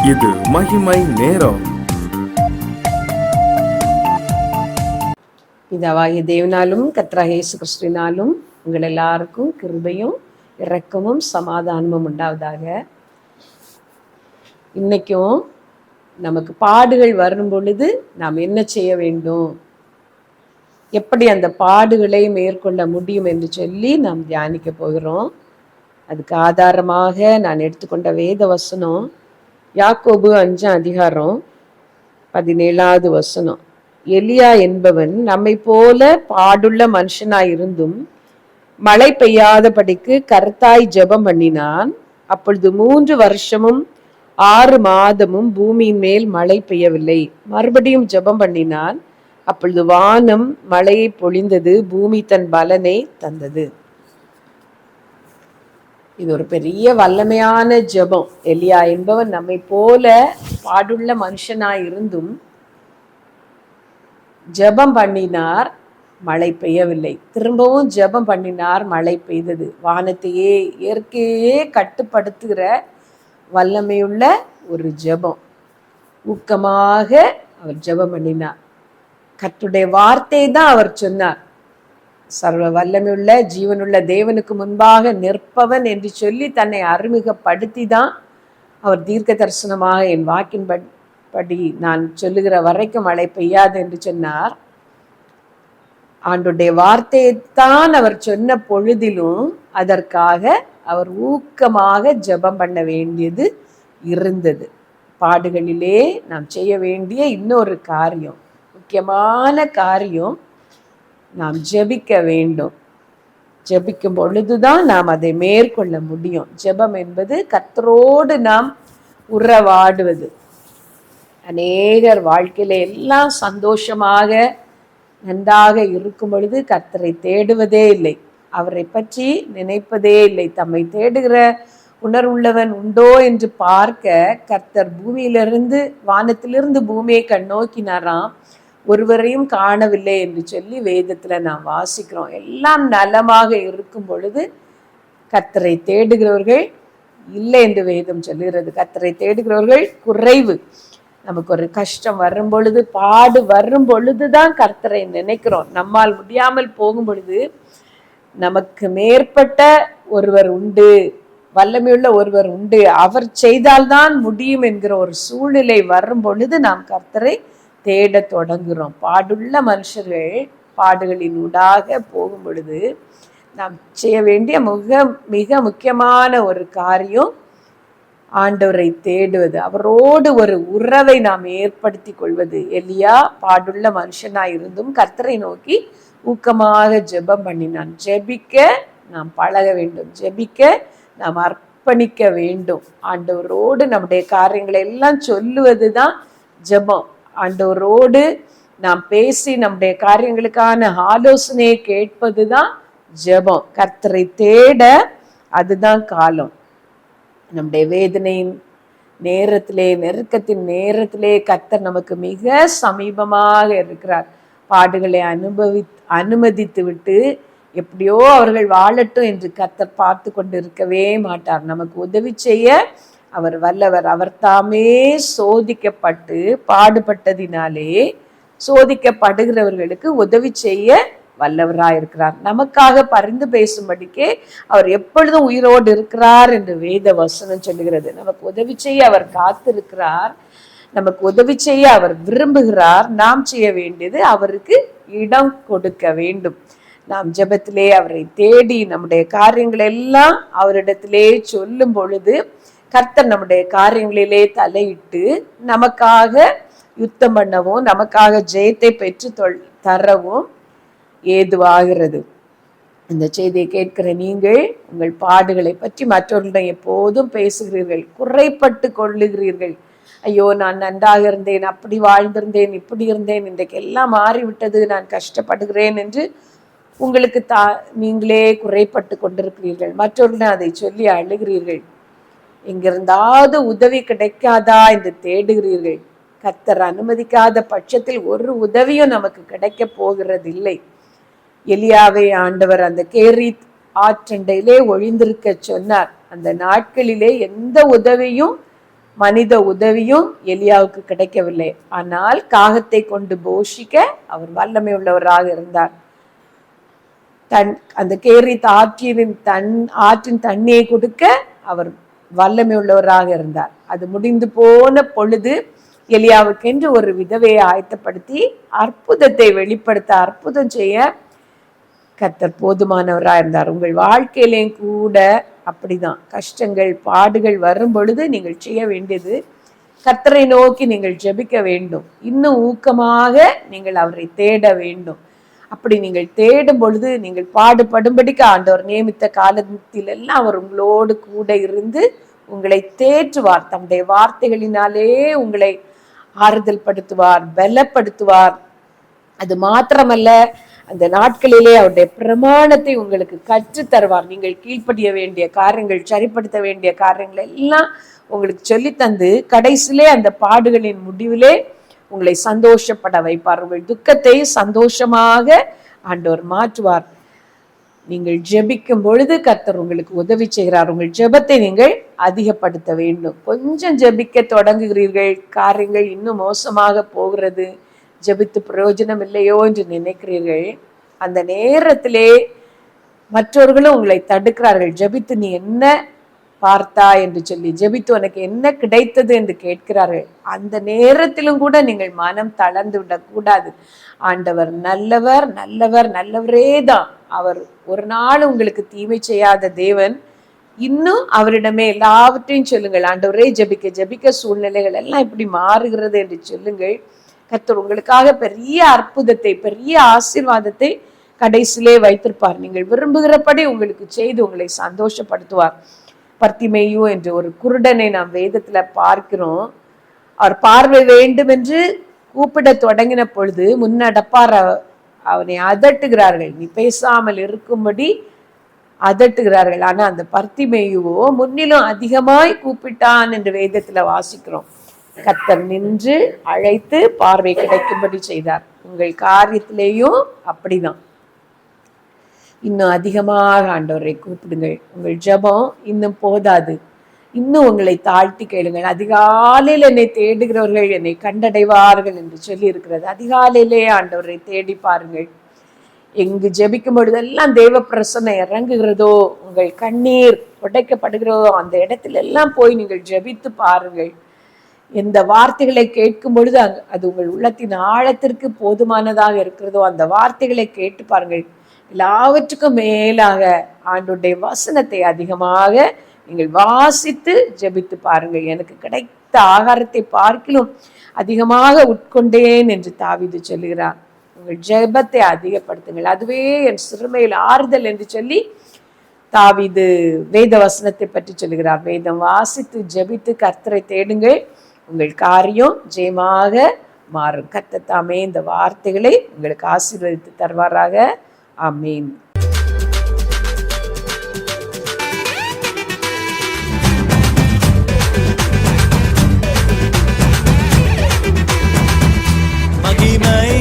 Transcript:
இது மகிமை நேரம். பிதாவாகிய தேவனாலும் கர்த்தராகிய இயேசு கிறிஸ்துவினாலும் உங்கள் எல்லாருக்கும் கிருபையும் இரக்கமும் சமாதானமும் உண்டாவதாக. இன்னைக்கும் நமக்கு பாடுகள் வரும் பொழுது நாம் என்ன செய்ய வேண்டும், எப்படி அந்த பாடுகளை மேற்கொள்ள முடியும் என்று சொல்லி நாம் தியானிக்க போகிறோம். அதுக்கு ஆதாரமாக நான் எடுத்துக்கொண்ட வேத வசனம் யாக்கோபு 5ஆம் அதிகாரம் 17வது வசனம். எலியா என்பவன் நம்மை போல பாடுள்ள மனுஷனாயிருந்தும் மழை பெய்யாதபடிக்கு கர்த்தாய் ஜெபம் பண்ணினான். அப்பொழுது 3 வருஷமும் 6 மாதமும் பூமியின் மேல் மழை பெய்யவில்லை. மறுபடியும் ஜெபம் பண்ணினான். அப்பொழுது வானம் மழையை பொழிந்தது, பூமி தன் பலனை தந்தது. இது ஒரு பெரிய வல்லமையான ஜெபம். எலியா என்பவன் நம்மை போல பாடுள்ள மனுஷனாயிருந்தும் ஜெபம் பண்ணினார், மழை பெய்யவில்லை. திரும்பவும் ஜெபம் பண்ணினார், மழை பெய்தது. வானத்தையே இயற்கையே கட்டுப்படுத்துகிற வல்லமையுள்ள ஒரு ஜெபம். ஊக்கமாக அவர் ஜெபம் பண்ணினார். கர்த்தருடைய வார்த்தை தான் அவர் சொன்னார். சர்வ வல்லமையுள்ள ஜீவனுள்ள தேவனுக்கு முன்பாக நிற்பவன் என்று சொல்லி தன்னை அறிமுகப்படுத்தி தான் அவர் தீர்க்க தரிசனமாக என் வாக்கின் படி நான் சொல்லுகிற வரைக்கும் மழை பெய்யாது என்று சொன்னார். ஆண்டுடைய வார்த்தையைத்தான் அவர் சொன்ன பொழுதிலும் அதற்காக அவர் ஊக்கமாக ஜெபம் பண்ண வேண்டியது இருந்தது. பாடுகளிலே நாம் செய்ய வேண்டிய இன்னொரு காரியம், முக்கியமான காரியம், நாம் ஜெபிக்க வேண்டும். ஜெபிக்கும் பொழுதுதான் நாம் அதை மேற்கொள்ள முடியும். ஜெபம் என்பது கர்த்தரோடு நாம் உறவாடுவது. அநேகர் வாழ்க்கையில எல்லாம் சந்தோஷமாக நன்றாக இருக்கும் பொழுது கர்த்தரை தேடுவதே இல்லை, அவரை பற்றி நினைப்பதே இல்லை. தம்மை தேடுகிற உணர்வுள்ளவன் உண்டோ என்று பார்க்க கர்த்தர் பூமியிலிருந்து வானத்திலிருந்து பூமியை கண்ணோக்கினாராம், ஒருவரையும் காணவில்லை என்று சொல்லி வேதத்துல நாம் வாசிக்கிறோம். எல்லாம் நலமாக இருக்கும் பொழுது கர்த்தரை தேடுகிறவர்கள் இல்லை என்று வேதம் சொல்லுகிறது. கர்த்தரை தேடுகிறவர்கள் குறைவு. நமக்கு ஒரு கஷ்டம் வரும் பொழுது, பாடு வரும் பொழுதுதான் கர்த்தரை நினைக்கிறோம். நம்மால் முடியாமல் போகும் பொழுது நமக்கு மேற்பட்ட ஒருவர் உண்டு, வல்லமையுள்ள ஒருவர் உண்டு, அவர் செய்தால்தான் முடியும் என்கிற ஒரு சூழ்நிலை வரும் பொழுது நாம் கர்த்தரை தேட தொடங்குகிறோம். பாடுள்ள மனுஷர்கள் பாடுகளின் ஊடாக போகும் பொழுது நாம் செய்ய வேண்டிய மிக முக்கியமான ஒரு காரியம் ஆண்டவரை தேடுவது, அவரோடு ஒரு உறவை நாம் ஏற்படுத்தி கொள்வது. எலியா பாடுள்ள மனுஷனாய் இருந்தும் கர்த்தரை நோக்கி ஊக்கமாக ஜெபம் பண்ணினான். ஜெபிக்க நாம் பழக வேண்டும், ஜெபிக்க நாம் அர்ப்பணிக்க வேண்டும். ஆண்டவரோடு நம்முடைய காரியங்களை எல்லாம் சொல்லுவது தான் ஜெபம். ஆண்டவரோடு நாம் பேசி நம்முடைய காரியங்களுக்கான ஆலோசனையை கேட்பது தான் ஜெபம். கர்த்தரை தேட அதுதான் காலம். நம்முடைய வேதனையின் நேரத்திலே, நெருக்கத்தின் நேரத்திலே கர்த்தர் நமக்கு மிக சமீபமாக இருக்கிறார். பாடுகளை அனுமதித்து விட்டு எப்படியோ அவர்கள் வாழட்டும் என்று கர்த்தர் பார்த்து கொண்டு இருக்கவே மாட்டார். நமக்கு உதவி செய்ய அவர் வல்லவர். அவர் தாமே சோதிக்கப்பட்டு பாடுபட்டதினாலே சோதிக்கப்படுகிறவர்களுக்கு உதவி செய்ய வல்லவராயிருக்கிறார். நமக்காக பரிந்து பேசும்படிக்கே அவர் எப்பொழுதும் உயிரோடு இருக்கிறார் என்று வேத வசனம் சொல்லுகிறது. நமக்கு உதவி செய்ய அவர் காத்திருக்கிறார், நமக்கு உதவி செய்ய அவர் விரும்புகிறார். நாம் செய்ய வேண்டியது அவருக்கு இடம் கொடுக்க வேண்டும். நாம் ஜெபத்திலே அவரை தேடி நம்முடைய காரியங்கள் எல்லாம் அவரிடத்திலே சொல்லும் பொழுது கர்த்தர் நம்முடைய காரியங்களிலே தலையிட்டு நமக்காக யுத்தம் பண்ணவும், நமக்காக ஜெயத்தை பெற்று தரவும் ஏதுவாகிறது. இந்த செய்தியை கேட்கிற நீங்கள் உங்கள் பாடுகளை பற்றி மற்றவர்களிடம் எப்போதும் பேசுகிறீர்கள், குறைப்பட்டு கொள்ளுகிறீர்கள். ஐயோ, நான் நன்றாக இருந்தேன், அப்படி வாழ்ந்திருந்தேன், இப்படி இருந்தேன், இன்றைக்கு எல்லாம் மாறிவிட்டது, நான் கஷ்டப்படுகிறேன் என்று உங்களுக்கு நீங்களே குறைப்பட்டு கொண்டிருக்கிறீர்கள். மற்றவர்களிடம் அதை சொல்லி அழுகிறீர்கள். எங்கிருந்தாவது உதவி கிடைக்காதா என்று தேடுகிறீர்கள். கர்த்தர் அனுமதிக்காத பட்சத்தில் ஒரு உதவியும் நமக்கு கிடைக்க போகிறது இல்லை. எலியாவை ஆண்டவர் அந்த கேரீத் ஆற்றண்டையிலே ஒழிந்திருக்க சொன்னார். அந்த நாட்களிலே எந்த உதவியும் மனித உதவியும் எலியாவுக்கு கிடைக்கவில்லை. ஆனால் காகத்தை கொண்டு போஷிக்க அவர் வல்லமை உள்ளவராக இருந்தார். அந்த கேரித் ஆற்றின் தண்ணியை கொடுக்க அவர் வல்லமை உள்ளவராக இருந்தார். அது முடிந்து போன பொழுது எலியாவுக்கென்று ஒரு விதவையை ஆயத்தப்படுத்தி அற்புதத்தை வெளிப்படுத்த, அற்புதம் செய்ய கர்த்தர் போதுமானவராக இருந்தார். உங்கள் வாழ்க்கையிலேயும் கூட அப்படிதான். கஷ்டங்கள் பாடுகள் வரும் பொழுது நீங்கள் செய்ய வேண்டியது, கர்த்தரை நோக்கி நீங்கள் ஜெபிக்க வேண்டும். இன்னும் ஊக்கமாக நீங்கள் அவரை தேட வேண்டும். அப்படி நீங்கள் தேடும் பொழுது நீங்கள் பாடுபடும்படிக்கு ஆண்டவர் நியமித்த காலத்தில் எல்லாம் அவர் உங்களோடு கூட இருந்து உங்களை தேற்றுவார். தம்முடைய வார்த்தைகளினாலே உங்களை ஆறுதல் படுத்துவார், பலப்படுத்துவார். அது மாத்திரமல்ல, அந்த நாட்களிலே அவருடைய பிரமாணத்தை உங்களுக்கு கற்றுத் தருவார். நீங்கள் கீழ்ப்படிய வேண்டிய காரியங்கள், சரிப்படுத்த வேண்டிய காரியங்கள் எல்லாம் உங்களுக்கு சொல்லித்தந்து கடைசியிலே அந்த பாடுகளின் முடிவிலே உங்களை சந்தோஷப்பட வைப்பார். உங்கள் துக்கத்தை சந்தோஷமாக ஆண்டவர் மாற்றுவார். நீங்கள் ஜெபிக்கும் பொழுது கர்த்தர் உங்களுக்கு உதவி செய்கிறார். உங்கள் ஜெபத்தை நீங்கள் அதிகப்படுத்த வேண்டும். கொஞ்சம் ஜெபிக்க தொடங்குகிறீர்கள், காரியங்கள் இன்னும் மோசமாக போகிறது, ஜெபித்து பிரயோஜனம் இல்லையோ என்று நினைக்கிறீர்கள். அந்த நேரத்திலே மற்றவர்களும் உங்களை தடுக்கிறார்கள். ஜெபித்து நீ என்ன பார்த்தா என்று சொல்லி, ஜெபித்து உனக்கு என்ன கிடைத்தது என்று கேட்கிறார்கள். அந்த நேரத்திலும் கூட நீங்கள் மனம் தளர்ந்து விடக்கூடாது. ஆண்டவர் நல்லவர், நல்லவர், நல்லவரே தான். அவர் ஒரு நாள் உங்களுக்கு தீமை செய்யாத தேவன். இன்னும் அவரிடமே எல்லாவற்றையும் சொல்லுங்கள். ஆண்டவரே, ஜெபிக்க ஜெபிக்க சூழ்நிலைகள் எல்லாம் இப்படி மாறுகிறது என்று சொல்லுங்கள். கர்த்தர் உங்களுக்காக பெரிய அற்புதத்தை, பெரிய ஆசீர்வாதத்தை கடைசியிலே வைத்திருப்பார். நீங்கள் விரும்புகிறபடி உங்களுக்கு செய்து உங்களை சந்தோஷப்படுத்துவார். பர்த்திமேயு என்ற ஒரு குருடனை நாம் வேதத்துல பார்க்கிறோம். அவர் பார்வை வேண்டும் என்று கூப்பிட தொடங்கின பொழுது முன்னடப்பார் அவனை அதட்டுகிறார்கள். நீ பேசாமல் இருக்கும்படி அதட்டுகிறார்கள். ஆனா அந்த பர்த்திமேயுவோ முன்னிலும் அதிகமாய் கூப்பிட்டான் என்று வேதத்துல வாசிக்கிறோம். கர்த்தர் நின்று அழைத்து பார்வை கிடைக்கும்படி செய்தார். உங்கள் காரியத்திலேயும் அப்படிதான். இன்னும் அதிகமாக ஆண்டவரை கூப்பிடுங்கள். உங்கள் ஜெபம் இன்னும் போதாது. இன்னும் உங்களை தாழ்த்தி கேளுங்கள். அதிகாலையில் என்னை தேடுகிறவர்கள் என்னை கண்டடைவார்கள் என்று சொல்லி இருக்கிறது. அதிகாலையிலே ஆண்டவரை தேடி பாருங்கள். எங்கு ஜெபிக்கும் பொழுதெல்லாம் தேவ பிரசன்னம் இறங்குகிறதோ, உங்கள் கண்ணீர் உடைக்கப்படுகிறதோ, அந்த இடத்துல எல்லாம் போய் நீங்கள் ஜெபித்து பாருங்கள். எந்த வார்த்தைகளை கேட்கும் பொழுது அது உங்கள் உள்ளத்தின் ஆழத்திற்கு போதுமானதாக இருக்கிறதோ அந்த வார்த்தைகளை கேட்டு பாருங்கள். எல்லாவற்றுக்கும் மேலாக ஆண்டவருடைய வசனத்தை அதிகமாக நீங்கள் வாசித்து ஜெபித்து பாருங்கள். எனக்கு கிடைத்த ஆகாரத்தை பார்க்கிலும் அதிகமாக உட்கொண்டேன் என்று தாவீது சொல்லுகிறார். உங்கள் ஜெபத்தை அதிகப்படுத்துங்கள், அதுவே என் சிறுமையில் ஆறுதல் என்று சொல்லி தாவீது வேத வசனத்தை பற்றி சொல்லுகிறார். வேதம் வாசித்து ஜெபித்து கர்த்தரை தேடுங்கள், உங்கள் காரியம் ஜெயமாக மாறும். கர்த்தர் தாமே இந்த வார்த்தைகளை உங்களுக்கு ஆசீர்வதித்து தருவாராக. ஆமீன். மகிமை